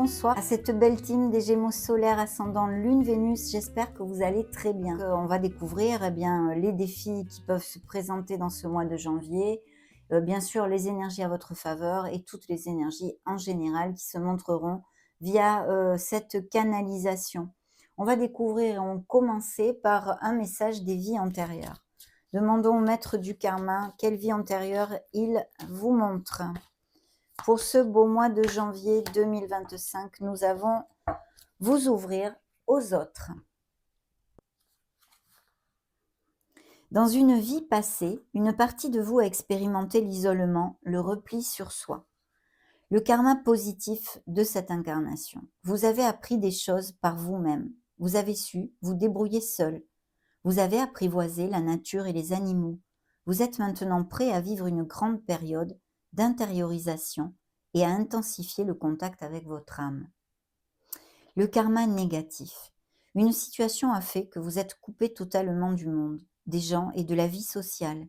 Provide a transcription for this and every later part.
bonsoir à cette belle team des Gémeaux solaires ascendant Lune Vénus. J'espère que vous allez très bien. On va découvrir les défis qui peuvent se présenter dans ce mois de janvier, bien sûr les énergies à votre faveur et toutes les énergies en général qui se montreront via cette canalisation. On va découvrir et on va commencer par un message des vies antérieures. Demandons au maître du karma quelle vie antérieure il vous montre. Pour ce beau mois de janvier 2025, nous avons vous ouvrir aux autres. Dans une vie passée, une partie de vous a expérimenté l'isolement, le repli sur soi. Le karma positif de cette incarnation. Vous avez appris des choses par vous-même. Vous avez su vous débrouiller seul. Vous avez apprivoisé la nature et les animaux. Vous êtes maintenant prêt à vivre une grande période d'intériorisation et à intensifier le contact avec votre âme. Le karma négatif. Une situation a fait que vous êtes coupé totalement du monde, des gens et de la vie sociale.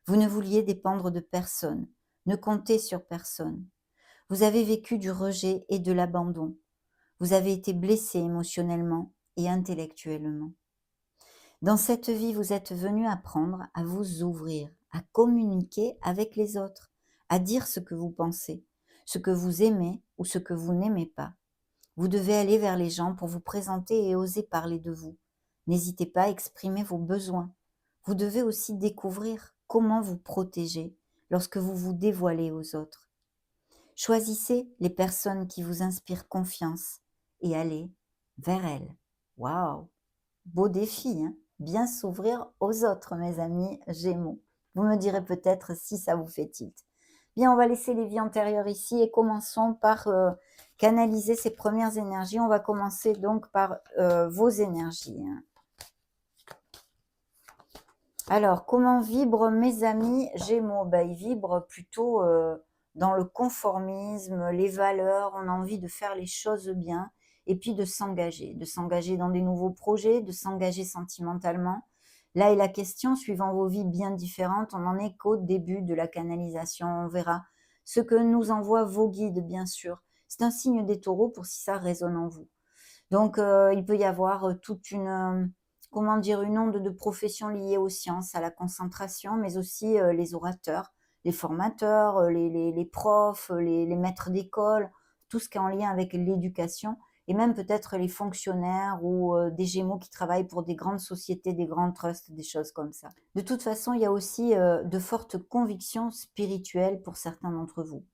Vous ne vouliez dépendre de personne, ne compter sur personne. Vous avez vécu du rejet et de l'abandon. Vous avez été blessé émotionnellement et intellectuellement. Dans cette vie, vous êtes venu apprendre à vous ouvrir, à communiquer avec les autres, à dire ce que vous pensez, ce que vous aimez ou ce que vous n'aimez pas. Vous devez aller vers les gens pour vous présenter et oser parler de vous. N'hésitez pas à exprimer vos besoins. Vous devez aussi découvrir comment vous protéger lorsque vous vous dévoilez aux autres. Choisissez les personnes qui vous inspirent confiance et allez vers elles. Waouh! Beau défi, hein? Bien s'ouvrir aux autres, mes amis Gémeaux. Vous me direz peut-être si ça vous fait tilt. Bien, on va laisser les vies antérieures ici et commençons par canaliser ces premières énergies. On va commencer donc par vos énergies. Alors, comment vibrent mes amis Gémeaux? Ils vibrent plutôt dans le conformisme, les valeurs, on a envie de faire les choses bien et puis de s'engager dans des nouveaux projets, de s'engager sentimentalement. Là est la question, suivant vos vies bien différentes, on n'en est qu'au début de la canalisation, on verra ce que nous envoient vos guides, bien sûr. C'est un signe des taureaux pour si ça résonne en vous. Donc, il peut y avoir toute une, comment dire, une onde de profession liée aux sciences, à la concentration, mais aussi les orateurs, les formateurs, les profs, les maîtres d'école, tout ce qui est en lien avec l'éducation, et même peut-être les fonctionnaires ou des Gémeaux qui travaillent pour des grandes sociétés, des grands trusts, des choses comme ça. De toute façon, il y a aussi de fortes convictions spirituelles pour certains d'entre vous.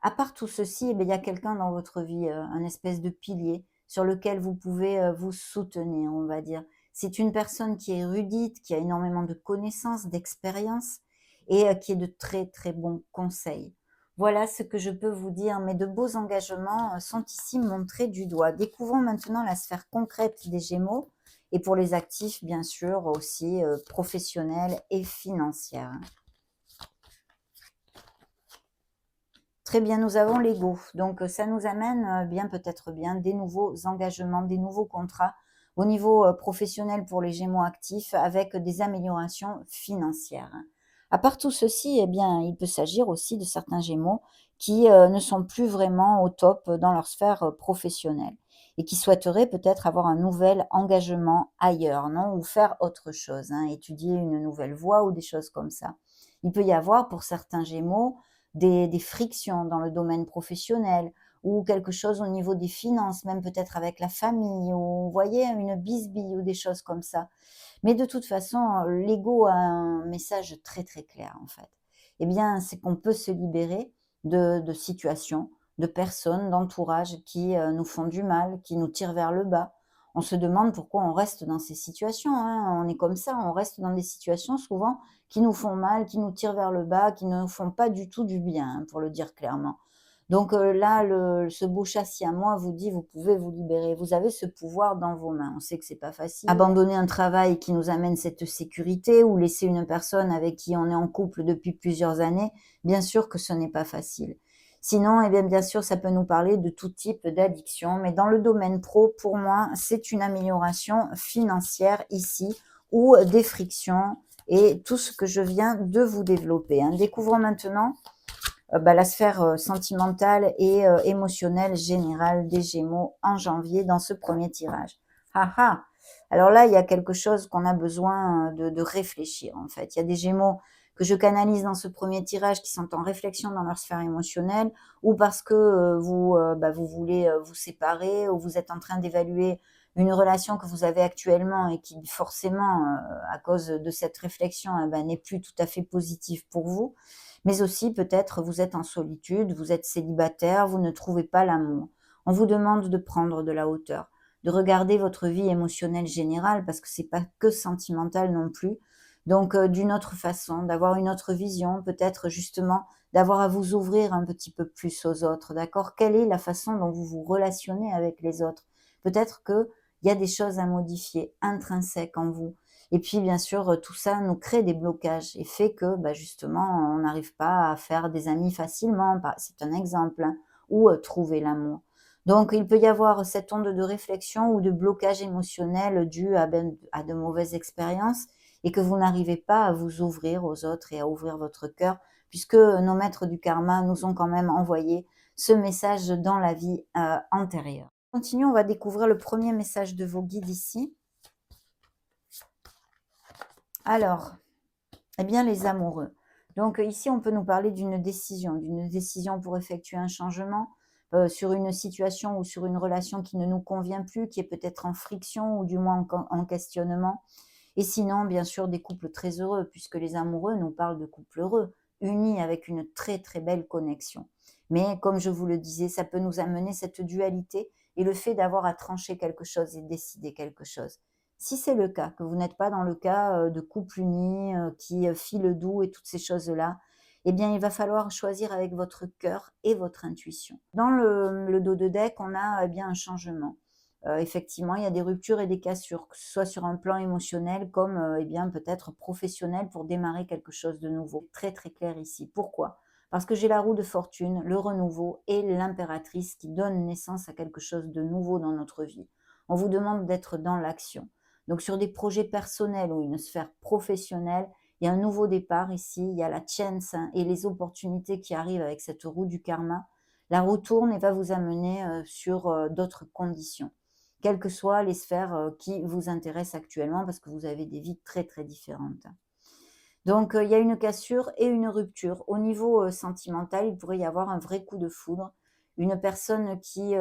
À part tout ceci, il y a quelqu'un dans votre vie, un espèce de pilier sur lequel vous pouvez vous soutenir, on va dire. C'est une personne qui est érudite, qui a énormément de connaissances, d'expérience et qui est de très très bons conseils. Voilà ce que je peux vous dire, mais de beaux engagements sont ici montrés du doigt. Découvrons maintenant la sphère concrète des Gémeaux et pour les actifs, bien sûr, aussi professionnels et financières. Très bien, nous avons l'ego. Donc, ça nous amène peut-être bien des nouveaux engagements, des nouveaux contrats au niveau professionnel pour les Gémeaux actifs avec des améliorations financières. À part tout ceci, il peut s'agir aussi de certains Gémeaux qui ne sont plus vraiment au top dans leur sphère professionnelle et qui souhaiteraient peut-être avoir un nouvel engagement ailleurs, non, ou faire autre chose, hein, étudier une nouvelle voie ou des choses comme ça. Il peut y avoir pour certains Gémeaux des frictions dans le domaine professionnel ou quelque chose au niveau des finances, même peut-être avec la famille, ou vous voyez, une bisbille ou des choses comme ça. Mais de toute façon, l'ego a un message très très clair en fait. C'est qu'on peut se libérer de situations, de personnes, d'entourage qui nous font du mal, qui nous tirent vers le bas. On se demande pourquoi on reste dans ces situations, hein. On est comme ça, on reste dans des situations souvent qui nous font mal, qui nous tirent vers le bas, qui ne nous font pas du tout du bien, hein, pour le dire clairement. Donc là, ce beau châssis à moi vous dit, vous pouvez vous libérer. Vous avez ce pouvoir dans vos mains. On sait que c'est pas facile. Abandonner un travail qui nous amène cette sécurité ou laisser une personne avec qui on est en couple depuis plusieurs années, bien sûr que ce n'est pas facile. Sinon, bien sûr, ça peut nous parler de tout type d'addiction. Mais dans le domaine pro, pour moi, c'est une amélioration financière ici ou des frictions et tout ce que je viens de vous développer. Découvrons maintenant la sphère sentimentale et émotionnelle générale des Gémeaux en janvier dans ce premier tirage. Ah ah! Alors là, il y a quelque chose qu'on a besoin de réfléchir en fait. Il y a des Gémeaux que je canalise dans ce premier tirage qui sont en réflexion dans leur sphère émotionnelle, ou parce que vous voulez vous séparer, ou vous êtes en train d'évaluer une relation que vous avez actuellement et qui forcément, à cause de cette réflexion, n'est plus tout à fait positive pour vous. Mais aussi peut-être vous êtes en solitude, vous êtes célibataire, vous ne trouvez pas l'amour. On vous demande de prendre de la hauteur, de regarder votre vie émotionnelle générale, parce que c'est pas que sentimental non plus. Donc d'une autre façon, d'avoir une autre vision, peut-être justement d'avoir à vous ouvrir un petit peu plus aux autres, d'accord? Quelle est la façon dont vous vous relationnez avec les autres? Peut-être qu'il y a des choses à modifier, intrinsèques en vous. Et puis, bien sûr, tout ça nous crée des blocages et fait que, justement, on n'arrive pas à faire des amis facilement. C'est un exemple, hein, ou trouver l'amour. Donc, il peut y avoir cette onde de réflexion ou de blocage émotionnel dû à de mauvaises expériences et que vous n'arrivez pas à vous ouvrir aux autres et à ouvrir votre cœur, puisque nos maîtres du karma nous ont quand même envoyé ce message dans la vie antérieure. Continuons, on va découvrir le premier message de vos guides ici. Alors, eh bien, les amoureux. Donc ici, on peut nous parler d'une décision pour effectuer un changement sur une situation ou sur une relation qui ne nous convient plus, qui est peut-être en friction ou du moins en questionnement. Et sinon, bien sûr, des couples très heureux, puisque les amoureux nous parlent de couples heureux, unis avec une très très belle connexion. Mais comme je vous le disais, ça peut nous amener cette dualité et le fait d'avoir à trancher quelque chose et décider quelque chose. Si c'est le cas, que vous n'êtes pas dans le cas de couple uni qui file le doux et toutes ces choses-là, eh bien, il va falloir choisir avec votre cœur et votre intuition. Dans le dos de deck, on a bien un changement. Effectivement, il y a des ruptures et des cassures, que ce soit sur un plan émotionnel comme bien peut-être professionnel pour démarrer quelque chose de nouveau. Très très clair ici. Pourquoi? Parce que j'ai la roue de fortune, le renouveau et l'impératrice qui donne naissance à quelque chose de nouveau dans notre vie. On vous demande d'être dans l'action. Donc sur des projets personnels ou une sphère professionnelle, il y a un nouveau départ ici, il y a la chance et les opportunités qui arrivent avec cette roue du karma. La roue tourne et va vous amener sur d'autres conditions, quelles que soient les sphères qui vous intéressent actuellement, parce que vous avez des vies très très différentes. Donc il y a une cassure et une rupture. Au niveau sentimental, il pourrait y avoir un vrai coup de foudre, une personne qui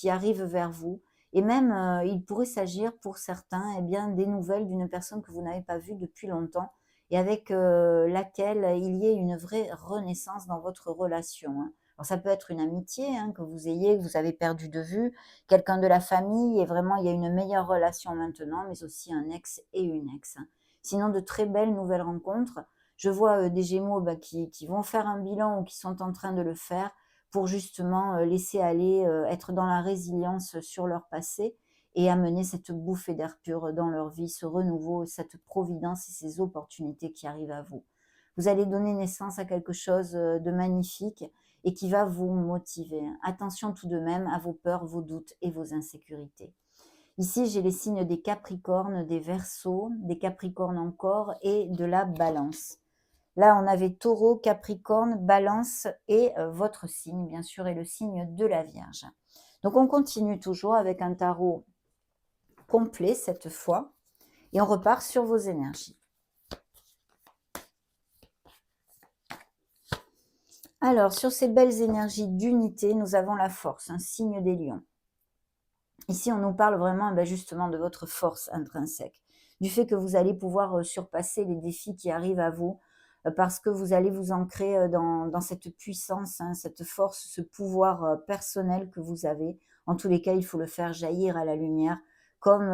arrive vers vous, et même il pourrait s'agir pour certains des nouvelles d'une personne que vous n'avez pas vue depuis longtemps et avec laquelle il y ait une vraie renaissance dans votre relation, hein. Alors ça peut être une amitié que vous ayez, que vous avez perdu de vue, quelqu'un de la famille, et vraiment il y a une meilleure relation maintenant, mais aussi un ex et une ex, hein. Sinon, de très belles nouvelles rencontres. Je vois des Gémeaux qui vont faire un bilan ou qui sont en train de le faire pour justement laisser aller, être dans la résilience sur leur passé et amener cette bouffée d'air pur dans leur vie, ce renouveau, cette providence et ces opportunités qui arrivent à vous. Vous allez donner naissance à quelque chose de magnifique et qui va vous motiver. Attention tout de même à vos peurs, vos doutes et vos insécurités. Ici, j'ai les signes des Capricornes, des Verseaux, des Capricornes encore et de la Balance. Là, on avait Taureau, Capricorne, Balance et votre signe, bien sûr, est le signe de la Vierge. Donc, on continue toujours avec un tarot complet cette fois et on repart sur vos énergies. Alors, sur ces belles énergies d'unité, nous avons la force, un signe des lions. Ici, on nous parle vraiment justement de votre force intrinsèque, du fait que vous allez pouvoir surpasser les défis qui arrivent à vous, parce que vous allez vous ancrer dans cette puissance, cette force, ce pouvoir personnel que vous avez. En tous les cas, il faut le faire jaillir à la lumière, comme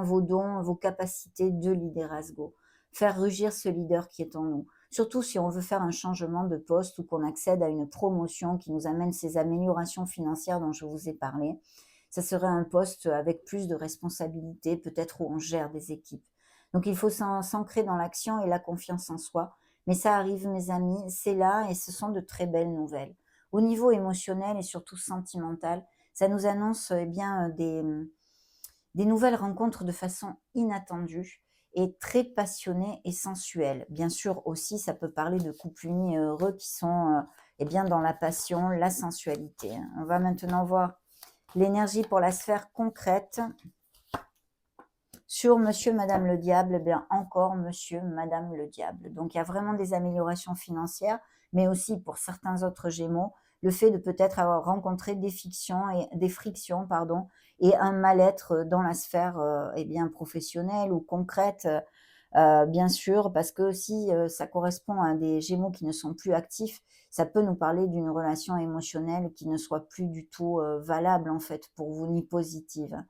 vos dons, vos capacités de liderazgo. Faire rugir ce leader qui est en nous. Surtout si on veut faire un changement de poste ou qu'on accède à une promotion qui nous amène ces améliorations financières dont je vous ai parlé. Ça serait un poste avec plus de responsabilités, peut-être où on gère des équipes. Donc il faut s'ancrer dans l'action et la confiance en soi. Mais ça arrive, mes amis, c'est là et ce sont de très belles nouvelles. Au niveau émotionnel et surtout sentimental, ça nous annonce des nouvelles rencontres de façon inattendue et très passionnées et sensuelles. Bien sûr aussi, ça peut parler de couples unis et heureux eh bien, dans la passion, la sensualité. On va maintenant voir l'énergie pour la sphère concrète. Sur monsieur, madame le diable, eh bien encore monsieur, madame le diable. Donc il y a vraiment des améliorations financières, mais aussi pour certains autres gémeaux, le fait de peut-être avoir rencontré des frictions, pardon, et un mal-être dans la sphère eh bien, professionnelle ou concrète, bien sûr, parce que si ça correspond à des gémeaux qui ne sont plus actifs, ça peut nous parler d'une relation émotionnelle qui ne soit plus du tout valable en fait pour vous, ni positive.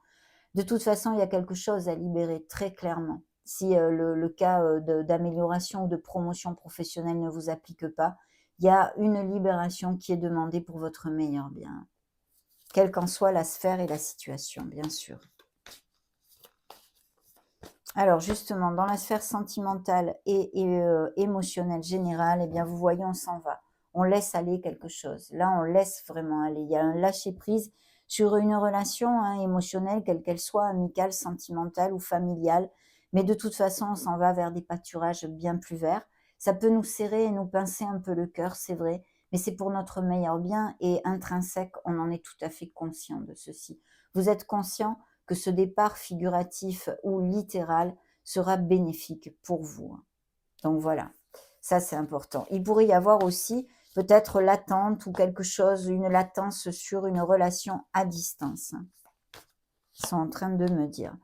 De toute façon, il y a quelque chose à libérer très clairement. Si le cas d'amélioration ou de promotion professionnelle ne vous applique pas, il y a une libération qui est demandée pour votre meilleur bien, quelle qu'en soit la sphère et la situation, bien sûr. Alors justement, dans la sphère sentimentale et émotionnelle générale, eh bien, vous voyez, on s'en va. On laisse aller quelque chose. Là, on laisse vraiment aller. Il y a un lâcher-prise sur une relation émotionnelle, quelle qu'elle soit, amicale, sentimentale ou familiale. Mais de toute façon, on s'en va vers des pâturages bien plus verts. Ça peut nous serrer et nous pincer un peu le cœur, c'est vrai, mais c'est pour notre meilleur bien et intrinsèque, on en est tout à fait conscient de ceci. Vous êtes conscient que ce départ figuratif ou littéral sera bénéfique pour vous. Donc voilà, ça c'est important. Il pourrait y avoir aussi peut-être l'attente ou quelque chose, une latence sur une relation à distance. Ils sont en train de me dire.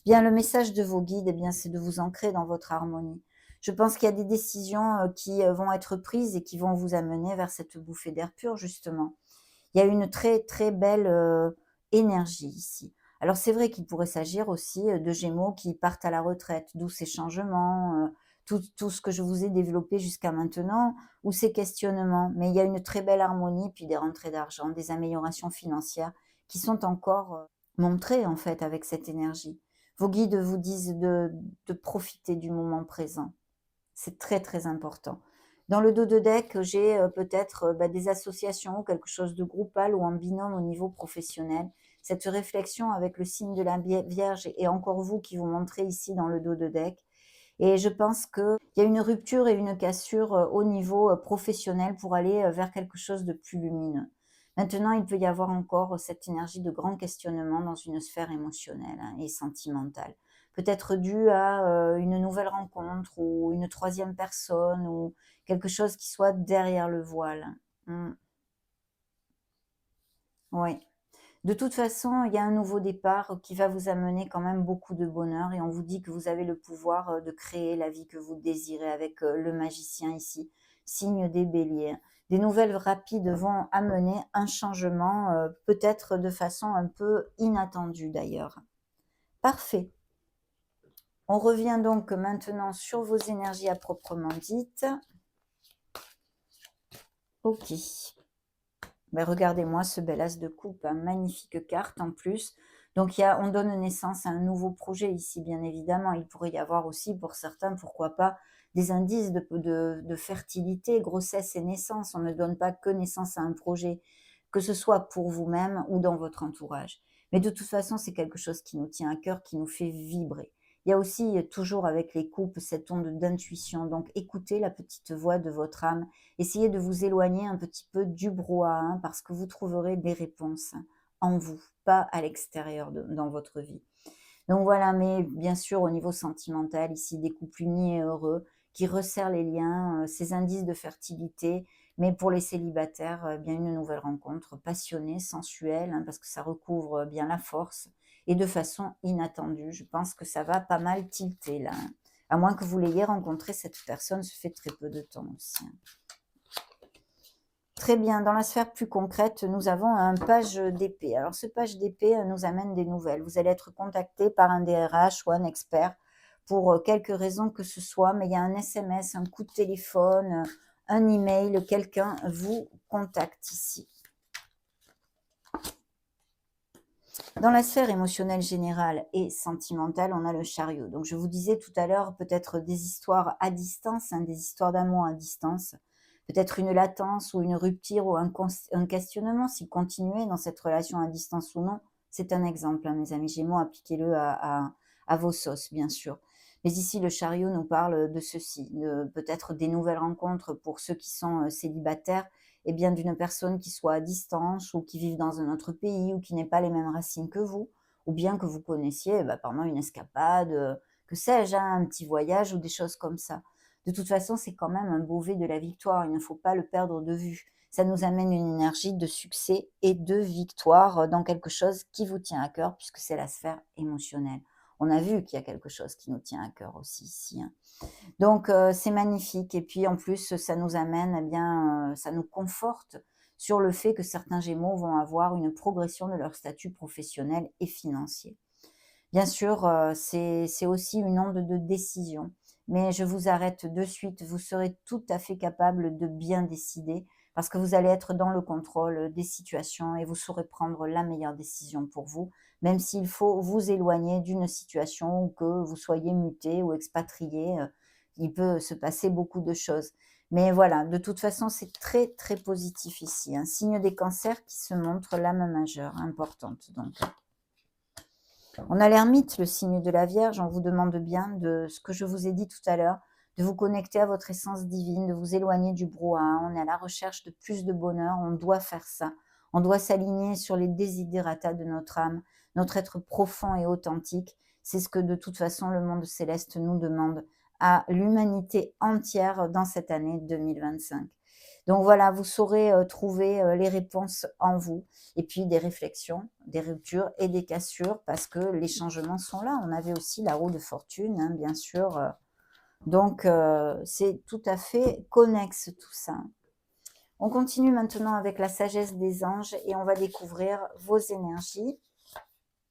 Bien, le message de vos guides, eh bien, c'est de vous ancrer dans votre harmonie. Je pense qu'il y a des décisions qui vont être prises et qui vont vous amener vers cette bouffée d'air pur, justement. Il y a une très, très belle énergie ici. Alors c'est vrai qu'il pourrait s'agir aussi de Gémeaux qui partent à la retraite, d'où ces changements, tout ce que je vous ai développé jusqu'à maintenant, ou ces questionnements. Mais il y a une très belle harmonie, puis des rentrées d'argent, des améliorations financières qui sont encore montrées en fait avec cette énergie. Vos guides vous disent de profiter du moment présent. C'est très, très important. Dans le dos de deck, j'ai peut-être des associations ou quelque chose de groupal ou en binôme au niveau professionnel. Cette réflexion avec le signe de la Vierge et encore vous qui vous montrez ici dans le dos de deck. Et je pense qu'il y a une rupture et une cassure au niveau professionnel pour aller vers quelque chose de plus lumineux. Maintenant, il peut y avoir encore cette énergie de grand questionnement dans une sphère émotionnelle et sentimentale. Peut-être dû à une nouvelle rencontre ou une troisième personne ou quelque chose qui soit derrière le voile. Oui. De toute façon, il y a un nouveau départ qui va vous amener quand même beaucoup de bonheur et on vous dit que vous avez le pouvoir de créer la vie que vous désirez avec le magicien ici, signe des béliers. Des nouvelles rapides vont amener un changement, peut-être de façon un peu inattendue d'ailleurs. Parfait. On revient donc maintenant sur vos énergies à proprement dites. Ok. Ben, regardez-moi ce bel as de coupe, hein, magnifique carte en plus. Donc on donne naissance à un nouveau projet ici, bien évidemment. Il pourrait y avoir aussi pour certains, pourquoi pas, des indices de fertilité, grossesse et naissance. On ne donne pas que naissance à un projet, que ce soit pour vous-même ou dans votre entourage. Mais de toute façon, c'est quelque chose qui nous tient à cœur, qui nous fait vibrer. Il y a aussi toujours avec les coupes cette onde d'intuition. Donc écoutez la petite voix de votre âme. Essayez de vous éloigner un petit peu du brouhaha parce que vous trouverez des réponses en vous, pas à l'extérieur dans votre vie. Donc voilà, mais bien sûr au niveau sentimental, ici des couples unis et heureux qui resserrent les liens, ces indices de fertilité, mais pour les célibataires, bien une nouvelle rencontre passionnée, sensuelle, parce que ça recouvre bien la force et de façon inattendue. Je pense que ça va pas mal tilter là, à moins que vous l'ayez rencontré cette personne, ça fait très peu de temps aussi. Très bien, dans la sphère plus concrète, nous avons un page d'épée. Alors ce page d'épée nous amène des nouvelles. Vous allez être contacté par un DRH ou un expert pour quelque raison que ce soit, mais il y a un SMS, un coup de téléphone, un email, quelqu'un vous contacte ici. Dans la sphère émotionnelle générale et sentimentale, on a le chariot. Donc je vous disais tout à l'heure, peut-être des histoires à distance, des histoires d'amour à distance, peut-être une latence ou une rupture ou un questionnement, si continuer dans cette relation à distance ou non. C'est un exemple, mes amis Gémeaux, appliquez-le à vos sauces, bien sûr. Mais ici, le chariot nous parle de ceci, peut-être des nouvelles rencontres pour ceux qui sont célibataires eh bien, d'une personne qui soit à distance ou qui vive dans un autre pays ou qui n'ait pas les mêmes racines que vous, ou bien que vous connaissiez pendant une escapade, que sais-je, hein, un petit voyage ou des choses comme ça. De toute façon, c'est quand même un brevet de la victoire, il ne faut pas le perdre de vue. Ça nous amène une énergie de succès et de victoire dans quelque chose qui vous tient à cœur, puisque c'est la sphère émotionnelle. On a vu qu'il y a quelque chose qui nous tient à cœur aussi ici, hein. Donc c'est magnifique et puis en plus, ça nous amène, eh bien, ça nous conforte sur le fait que certains Gémeaux vont avoir une progression de leur statut professionnel et financier. Bien sûr, c'est aussi une onde de décision, mais je vous arrête de suite, vous serez tout à fait capable de bien décider parce que vous allez être dans le contrôle des situations et vous saurez prendre la meilleure décision pour vous, même s'il faut vous éloigner d'une situation ou que vous soyez muté ou expatrié, il peut se passer beaucoup de choses. Mais voilà, de toute façon, c'est très, très positif ici, un signe des cancers qui se montre l'âme majeure, importante donc. On a l'ermite, le signe de la Vierge, on vous demande bien de ce que je vous ai dit tout à l'heure, de vous connecter à votre essence divine, de vous éloigner du brouhaha, on est à la recherche de plus de bonheur, on doit faire ça. On doit s'aligner sur les desiderata de notre âme, notre être profond et authentique. C'est ce que de toute façon le monde céleste nous demande à l'humanité entière dans cette année 2025. Donc voilà, vous saurez trouver les réponses en vous et puis des réflexions, des ruptures et des cassures parce que les changements sont là. On avait aussi la roue de fortune, hein, bien sûr. Donc c'est tout à fait connexe tout ça. On continue maintenant avec la sagesse des anges et on va découvrir vos énergies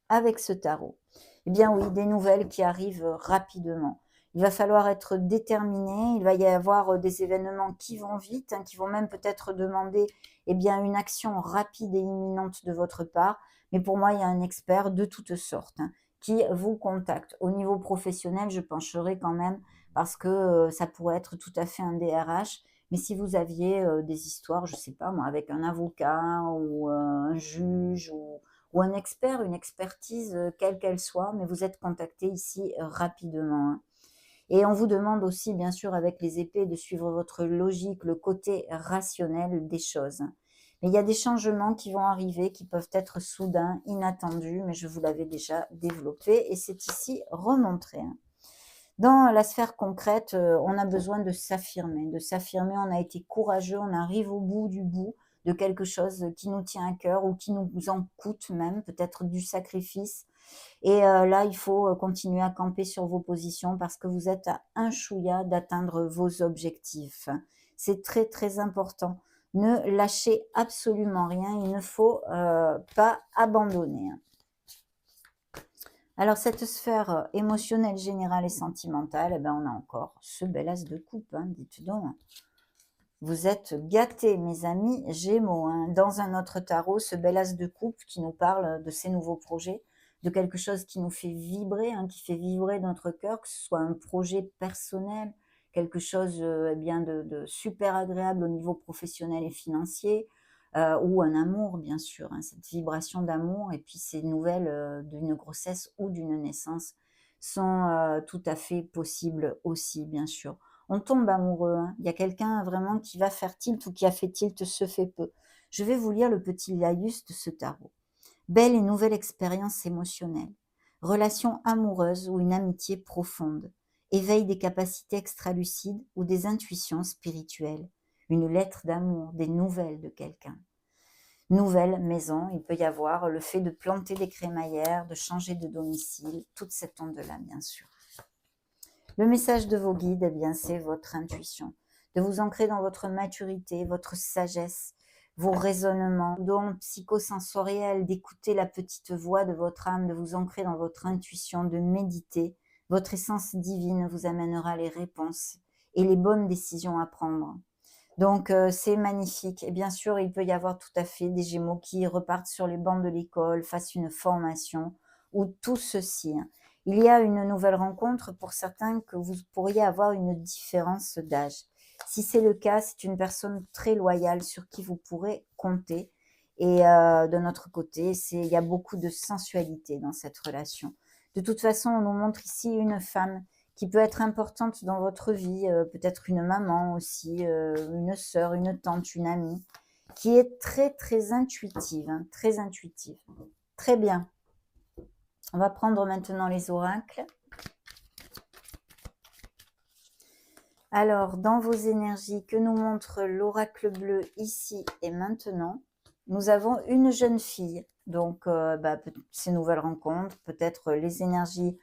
avec ce tarot. Eh bien oui, des nouvelles qui arrivent rapidement. Il va falloir être déterminé, il va y avoir des événements qui vont vite, hein, qui vont même peut-être demander bien, une action rapide et imminente de votre part. Mais pour moi, il y a un expert de toutes sortes qui vous contacte. Au niveau professionnel, je pencherai quand même parce que ça pourrait être tout à fait un DRH. Mais si vous aviez des histoires, je ne sais pas moi, avec un avocat ou un juge ou un expert, une expertise, quelle qu'elle soit, mais vous êtes contacté ici rapidement, hein. Et on vous demande aussi, bien sûr, avec les épées, de suivre votre logique, le côté rationnel des choses. Mais il y a des changements qui vont arriver, qui peuvent être soudains, inattendus, mais je vous l'avais déjà développé et c'est ici remontré, hein. Dans la sphère concrète, on a besoin de s'affirmer. De s'affirmer, on a été courageux, on arrive au bout de quelque chose qui nous tient à cœur ou qui nous en coûte même, peut-être du sacrifice. Et là, il faut continuer à camper sur vos positions parce que vous êtes à un chouïa d'atteindre vos objectifs. C'est très, très important. Ne lâchez absolument rien, il ne faut pas abandonner. Alors cette sphère émotionnelle, générale et sentimentale, on a encore ce bel as de coupe, hein, dites donc. Vous êtes gâtés, mes amis Gémeaux, hein. Dans un autre tarot, ce bel as de coupe qui nous parle de ces nouveaux projets, de quelque chose qui nous fait vibrer, hein, qui fait vibrer notre cœur, que ce soit un projet personnel, quelque chose bien de super agréable au niveau professionnel et financier, ou un amour, bien sûr, hein, cette vibration d'amour, et puis ces nouvelles d'une grossesse ou d'une naissance sont tout à fait possibles aussi, bien sûr. On tombe amoureux, hein. Il y a quelqu'un vraiment qui va faire tilt ou qui a fait tilt se fait peu. Je vais vous lire le petit laïus de ce tarot. Belle et nouvelle expérience émotionnelle. Relation amoureuse ou une amitié profonde. Éveil des capacités extralucides ou des intuitions spirituelles. Une lettre d'amour, des nouvelles de quelqu'un. Nouvelle maison, il peut y avoir le fait de planter des crémaillères, de changer de domicile, toute cette onde-là, bien sûr. Le message de vos guides, c'est votre intuition, de vous ancrer dans votre maturité, votre sagesse, vos raisonnements, dons psychosensoriels, d'écouter la petite voix de votre âme, de vous ancrer dans votre intuition, de méditer. Votre essence divine vous amènera les réponses et les bonnes décisions à prendre. Donc, c'est magnifique. Et bien sûr, il peut y avoir tout à fait des Gémeaux qui repartent sur les bancs de l'école, fassent une formation, ou tout ceci. Il y a une nouvelle rencontre pour certains que vous pourriez avoir une différence d'âge. Si c'est le cas, c'est une personne très loyale sur qui vous pourrez compter. Et de notre côté, il y a beaucoup de sensualité dans cette relation. De toute façon, on nous montre ici une femme qui peut être importante dans votre vie, peut-être une maman aussi, une sœur, une tante, une amie. qui est très, très intuitive, hein, très intuitive. Très bien. On va prendre maintenant les oracles. Alors, dans vos énergies, que nous montre l'oracle bleu ici et maintenant? Nous avons une jeune fille. Donc, ces nouvelles rencontres, peut-être les énergies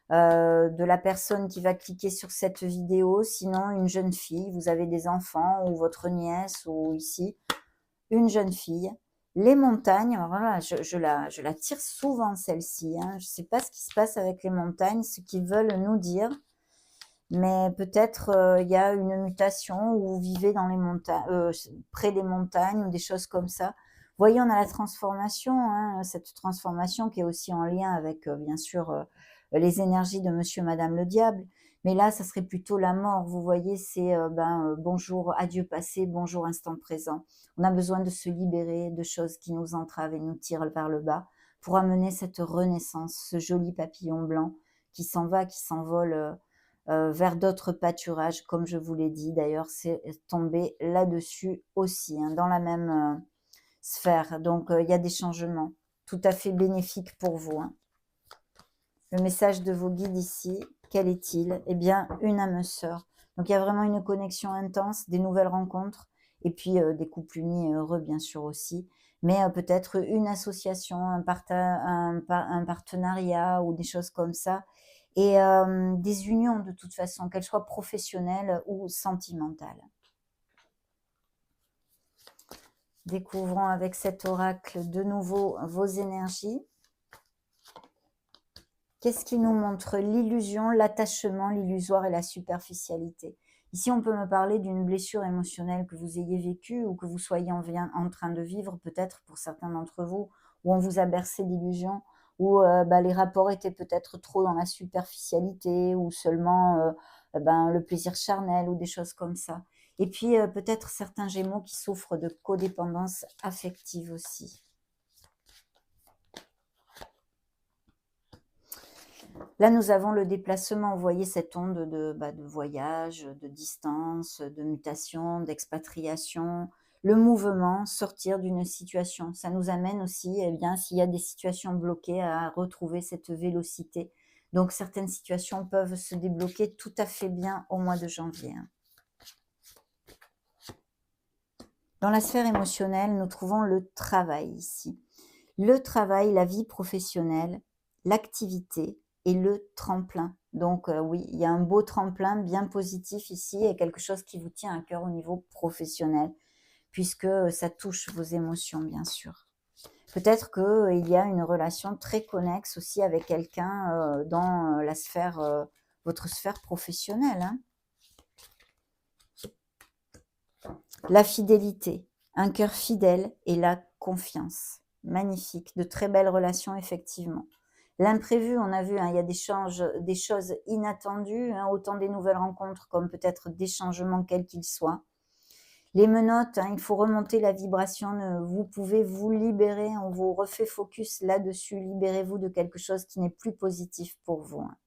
de la personne qui va cliquer sur cette vidéo, sinon une jeune fille, vous avez des enfants ou votre nièce ou ici, une jeune fille. Les montagnes, alors voilà, je la tire souvent celle-ci, hein. Je ne sais pas ce qui se passe avec les montagnes, ce qu'ils veulent nous dire, mais peut-être il y a une mutation où vous vivez dans les montagnes, près des montagnes ou des choses comme ça. Vous voyez, on a la transformation, hein, cette transformation qui est aussi en lien avec, bien sûr, les énergies de monsieur et madame le diable. Mais là, ça serait plutôt la mort. Vous voyez, c'est bonjour, adieu passé, bonjour instant présent. On a besoin de se libérer de choses qui nous entravent et nous tirent vers le bas pour amener cette renaissance, ce joli papillon blanc qui s'en va, qui s'envole vers d'autres pâturages, comme je vous l'ai dit. D'ailleurs, c'est tombé là-dessus aussi, hein, dans la même sphère. Donc, il y a des changements tout à fait bénéfiques pour vous, hein. Le message de vos guides ici, quel est-il? Eh bien, une âme sœur. Donc, il y a vraiment une connexion intense, des nouvelles rencontres, et puis des couples unis et heureux, bien sûr aussi. Mais peut-être une association, un partenariat ou des choses comme ça. Et des unions de toute façon, qu'elles soient professionnelles ou sentimentales. Découvrons avec cet oracle de nouveau vos énergies. Qu'est-ce qui nous montre? L'illusion, l'attachement, l'illusoire et la superficialité. Ici, on peut me parler d'une blessure émotionnelle que vous ayez vécue ou que vous soyez en train de vivre, peut-être pour certains d'entre vous, où on vous a bercé d'illusions, où les rapports étaient peut-être trop dans la superficialité ou seulement le plaisir charnel ou des choses comme ça. Et puis peut-être certains Gémeaux qui souffrent de codépendance affective aussi. Là, nous avons le déplacement. Vous voyez cette onde de voyage, de distance, de mutation, d'expatriation. Le mouvement, sortir d'une situation. Ça nous amène aussi, eh bien, s'il y a des situations bloquées, à retrouver cette vélocité. Donc, certaines situations peuvent se débloquer tout à fait bien au mois de janvier, hein. Dans la sphère émotionnelle, nous trouvons le travail ici. Le travail, la vie professionnelle, l'activité et le tremplin. Donc oui, il y a un beau tremplin bien positif ici et quelque chose qui vous tient à cœur au niveau professionnel, puisque ça touche vos émotions, bien sûr. Peut-être qu'il y a une relation très connexe aussi avec quelqu'un dans la sphère, votre sphère professionnelle, hein. La fidélité, un cœur fidèle et la confiance. Magnifique, de très belles relations, effectivement. L'imprévu, on a vu, hein, il y a des choses inattendues, hein, autant des nouvelles rencontres comme peut-être des changements quels qu'ils soient. Les menottes, hein, il faut remonter la vibration, vous pouvez vous libérer, on vous refait focus là-dessus, libérez-vous de quelque chose qui n'est plus positif pour vous, hein.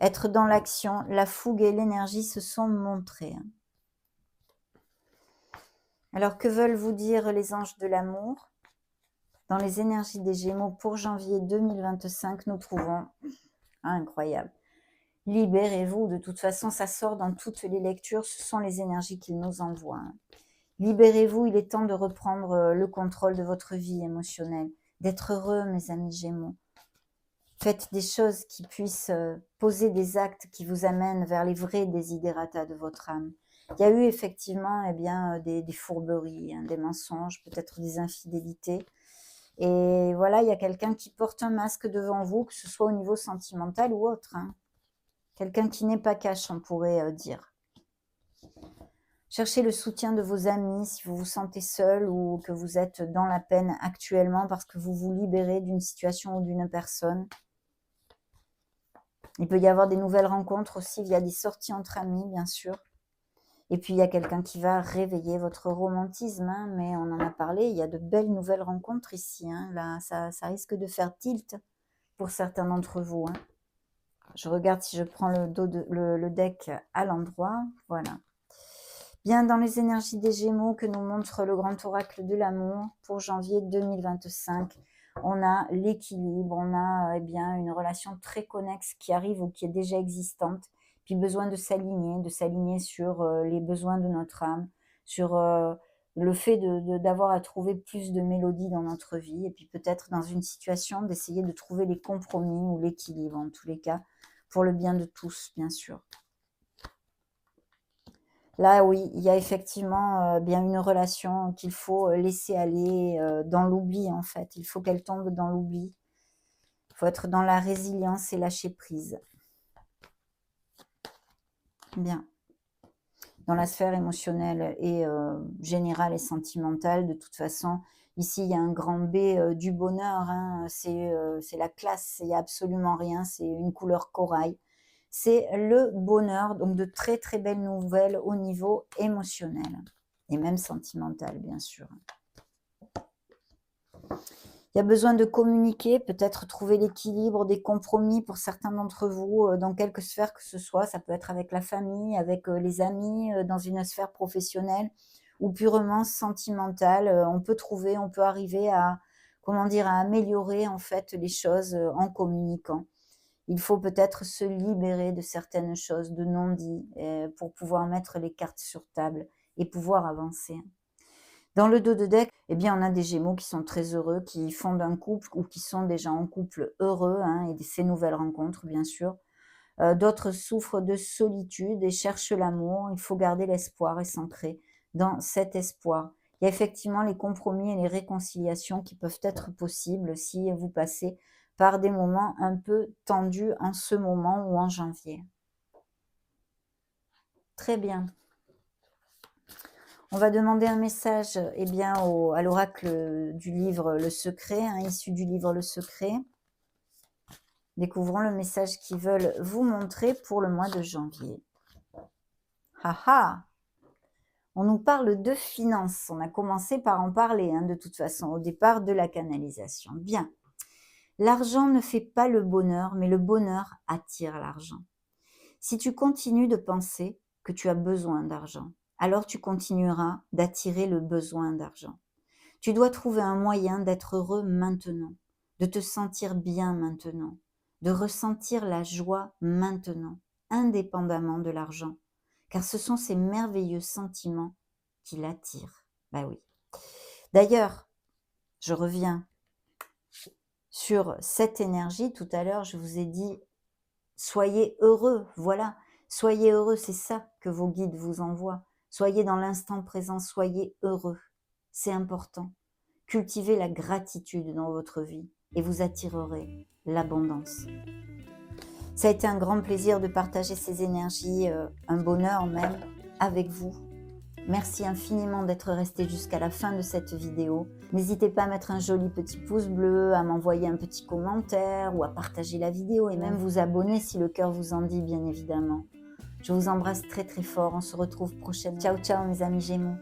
Être dans l'action, la fougue et l'énergie se sont montrées, hein. Alors, que veulent vous dire les anges de l'amour? Dans les énergies des Gémeaux pour janvier 2025, nous trouvons, incroyable, libérez-vous. De toute façon, ça sort dans toutes les lectures, ce sont les énergies qu'ils nous envoient, hein. Libérez-vous, il est temps de reprendre le contrôle de votre vie émotionnelle, d'être heureux, mes amis Gémeaux. Faites des choses qui puissent poser des actes qui vous amènent vers les vrais desiderata de votre âme. Il y a eu effectivement des fourberies, hein, des mensonges, peut-être des infidélités. Et voilà, il y a quelqu'un qui porte un masque devant vous, que ce soit au niveau sentimental ou autre, hein. Quelqu'un qui n'est pas cash, on pourrait dire. Cherchez le soutien de vos amis si vous vous sentez seul ou que vous êtes dans la peine actuellement parce que vous vous libérez d'une situation ou d'une personne. Il peut y avoir des nouvelles rencontres aussi via des sorties entre amis, bien sûr. Et puis, il y a quelqu'un qui va réveiller votre romantisme, hein, mais on en a parlé, il y a de belles nouvelles rencontres ici, hein. Là, ça risque de faire tilt pour certains d'entre vous, hein. Je regarde si je prends le deck à l'endroit. Voilà. Bien, dans les énergies des Gémeaux que nous montre le grand oracle de l'amour pour janvier 2025, on a l'équilibre, on a bien une relation très connexe qui arrive ou qui est déjà existante, puis besoin de s'aligner sur les besoins de notre âme, sur le fait d'avoir à trouver plus de mélodie dans notre vie, et puis peut-être dans une situation d'essayer de trouver les compromis ou l'équilibre en tous les cas, pour le bien de tous, bien sûr. Là, oui, il y a effectivement bien une relation qu'il faut laisser aller dans l'oubli, en fait. Il faut qu'elle tombe dans l'oubli. Il faut être dans la résilience et lâcher prise. Bien. Dans la sphère émotionnelle et générale et sentimentale, de toute façon, ici, il y a un grand B du bonheur. Hein. C'est la classe, il n'y a absolument rien. C'est une couleur corail. C'est le bonheur, donc de très très belles nouvelles au niveau émotionnel et même sentimental, bien sûr. Il y a besoin de communiquer, peut-être trouver l'équilibre, des compromis pour certains d'entre vous, dans quelque sphère que ce soit. Ça peut être avec la famille, avec les amis, dans une sphère professionnelle ou purement sentimentale. On peut arriver à, comment dire, à améliorer en fait les choses en communiquant. Il faut peut-être se libérer de certaines choses, de non-dits, pour pouvoir mettre les cartes sur table et pouvoir avancer. Dans le dos de deck, eh bien, on a des Gémeaux qui sont très heureux, qui fondent un couple ou qui sont déjà en couple heureux, hein, et ces nouvelles rencontres, bien sûr. D'autres souffrent de solitude et cherchent l'amour. Il faut garder l'espoir et s'ancrer dans cet espoir. Il y a effectivement les compromis et les réconciliations qui peuvent être possibles si vous passez par des moments un peu tendus en ce moment ou en janvier. Très bien. On va demander un message bien, à l'oracle du livre Le Secret, hein, issu du livre Le Secret. Découvrons le message qu'ils veulent vous montrer pour le mois de janvier. Haha! On nous parle de finances. On a commencé par en parler, hein, de toute façon, au départ de la canalisation. Bien. L'argent ne fait pas le bonheur, mais le bonheur attire l'argent. Si tu continues de penser que tu as besoin d'argent, alors tu continueras d'attirer le besoin d'argent. Tu dois trouver un moyen d'être heureux maintenant, de te sentir bien maintenant, de ressentir la joie maintenant, indépendamment de l'argent, car ce sont ces merveilleux sentiments qui l'attirent. Ben oui. D'ailleurs, je reviens sur cette énergie. Tout à l'heure, je vous ai dit, soyez heureux, voilà. Soyez heureux, c'est ça que vos guides vous envoient. Soyez dans l'instant présent, soyez heureux. C'est important. Cultivez la gratitude dans votre vie et vous attirerez l'abondance. Ça a été un grand plaisir de partager ces énergies, un bonheur même, avec vous. Merci infiniment d'être resté jusqu'à la fin de cette vidéo. N'hésitez pas à mettre un joli petit pouce bleu, à m'envoyer un petit commentaire ou à partager la vidéo et même vous abonner si le cœur vous en dit, bien évidemment. Je vous embrasse très très fort. On se retrouve prochainement. Ciao ciao mes amis Gémeaux.